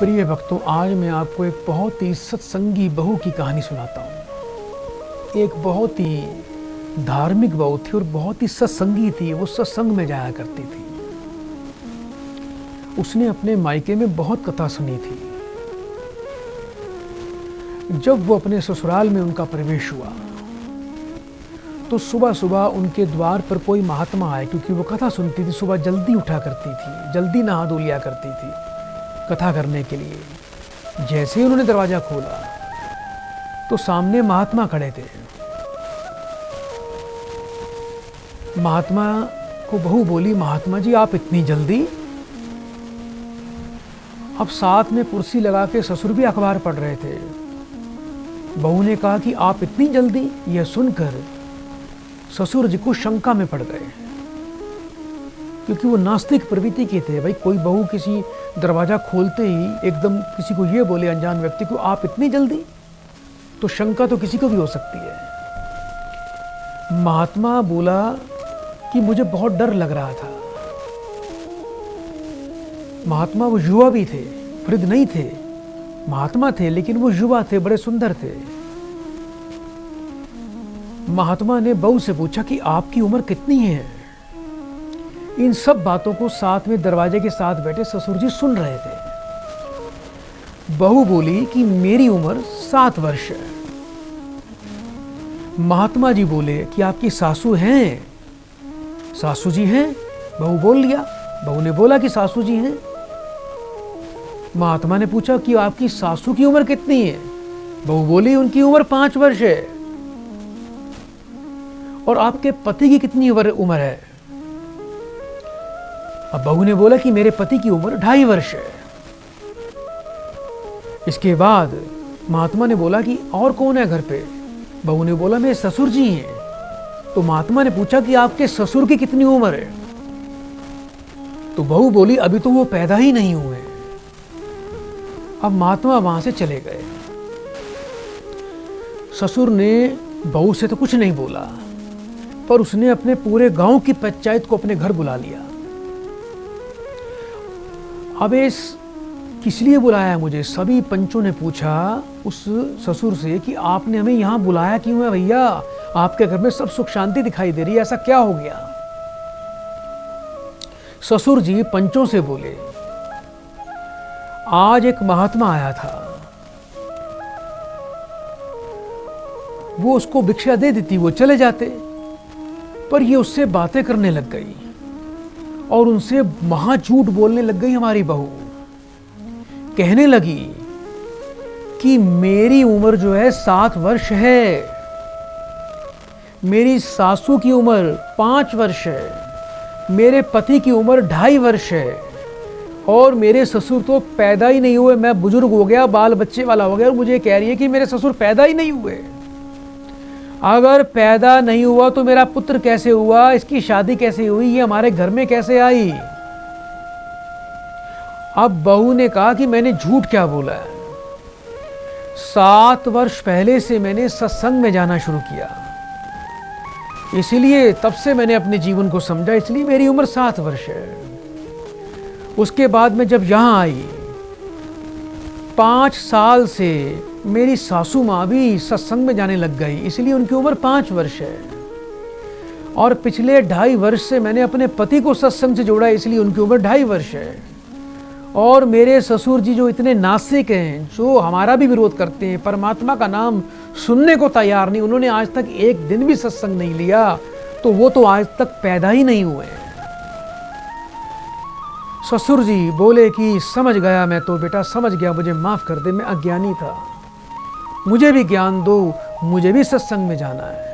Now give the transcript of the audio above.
प्रिय भक्तों, आज मैं आपको एक बहुत ही सत्संगी बहू की कहानी सुनाता हूँ। एक बहुत ही धार्मिक बहू थी और बहुत ही सत्संगी थी। वो सत्संग में जाया करती थी। उसने अपने मायके में बहुत कथा सुनी थी। जब वो अपने ससुराल में उनका प्रवेश हुआ तो सुबह सुबह उनके द्वार पर कोई महात्मा आए, क्योंकि वो कथा सुनती थी। सुबह जल्दी उठा करती थी, जल्दी नहा धो लिया करती थी कथा करने के लिए। जैसे ही उन्होंने दरवाजा खोला तो सामने महात्मा खड़े थे। महात्मा को बहू बोली, महात्मा जी आप इतनी जल्दी? अब साथ में कुर्सी लगा के ससुर भी अखबार पढ़ रहे थे। बहू ने कहा कि आप इतनी जल्दी? यह सुनकर ससुर जी को शंका में पड़ गए, क्योंकि वो नास्तिक प्रवृत्ति के थे। भाई कोई बहू किसी दरवाजा खोलते ही एकदम किसी को ये बोले, अनजान व्यक्ति को, आप इतनी जल्दी, तो शंका तो किसी को भी हो सकती है। महात्मा बोला कि मुझे बहुत डर लग रहा था। महात्मा वो युवा भी थे, वृद्ध नहीं थे। महात्मा थे लेकिन वो युवा थे, बड़े सुंदर थे। महात्मा ने बहू से पूछा कि आपकी उम्र कितनी है? इन सब बातों को साथ में दरवाजे के साथ बैठे ससुर जी सुन रहे थे। बहू बोली कि मेरी उम्र 7 वर्ष है। महात्मा जी बोले कि आपकी सासू हैं? सासू जी हैं, बहू बोल लिया। बहू ने बोला कि सासू जी हैं। महात्मा ने पूछा कि आपकी सासू की उम्र कितनी है? बहू बोली उनकी उम्र 5 वर्ष है। और आपके पति की कितनी उम्र है? अब बहू ने बोला कि मेरे पति की उम्र 2.5 वर्ष है। इसके बाद महात्मा ने बोला कि और कौन है घर पे? बहू ने बोला मेरे ससुर जी हैं। तो महात्मा ने पूछा कि आपके ससुर की कितनी उम्र है? तो बहू बोली अभी तो वो पैदा ही नहीं हुए। अब महात्मा वहां से चले गए। ससुर ने बहू से तो कुछ नहीं बोला, पर उसने अपने पूरे गांव की पंचायत को अपने घर बुला लिया। अब इस किस लिए बुलाया है मुझे? सभी पंचों ने पूछा उस ससुर से कि आपने हमें यहाँ बुलाया क्यों है भैया? आपके घर में सब सुख शांति दिखाई दे रही है, ऐसा क्या हो गया? ससुर जी पंचों से बोले, आज एक महात्मा आया था, वो उसको भिक्षा दे देती, वो चले जाते, पर ये उससे बातें करने लग गई और उनसे महा झूठ बोलने लग गई। हमारी बहू कहने लगी कि मेरी उम्र जो है 7 वर्ष है, मेरी सासू की उम्र 5 वर्ष है, मेरे पति की उम्र 2.5 वर्ष है, और मेरे ससुर तो पैदा ही नहीं हुए। मैं बुजुर्ग हो गया, बाल बच्चे वाला हो गया, और मुझे कह रही है कि मेरे ससुर पैदा ही नहीं हुए। अगर पैदा नहीं हुआ तो मेरा पुत्र कैसे हुआ? इसकी शादी कैसे हुई? ये हमारे घर में कैसे आई? अब बहू ने कहा कि मैंने झूठ क्या बोला है? 7 वर्ष पहले से मैंने सत्संग में जाना शुरू किया, इसलिए तब से मैंने अपने जीवन को समझा, इसलिए मेरी उम्र 7 वर्ष है। उसके बाद में जब यहाँ आई, 5 साल से मेरी सासू माँ भी सत्संग में जाने लग गई, इसलिए उनकी उम्र 5 वर्ष है। और पिछले 2.5 वर्ष से मैंने अपने पति को सत्संग से जोड़ा, इसलिए उनकी उम्र 2.5 वर्ष है। और मेरे ससुर जी जो इतने नास्तिक हैं, जो हमारा भी विरोध करते हैं, परमात्मा का नाम सुनने को तैयार नहीं, उन्होंने आज तक एक दिन भी सत्संग नहीं लिया, तो वो तो आज तक पैदा ही नहीं हुए। ससुर जी बोले कि समझ गया मैं तो, बेटा समझ गया, मुझे माफ कर दे, मैं अज्ञानी था, मुझे भी ज्ञान दो, मुझे भी सत्संग में जाना है।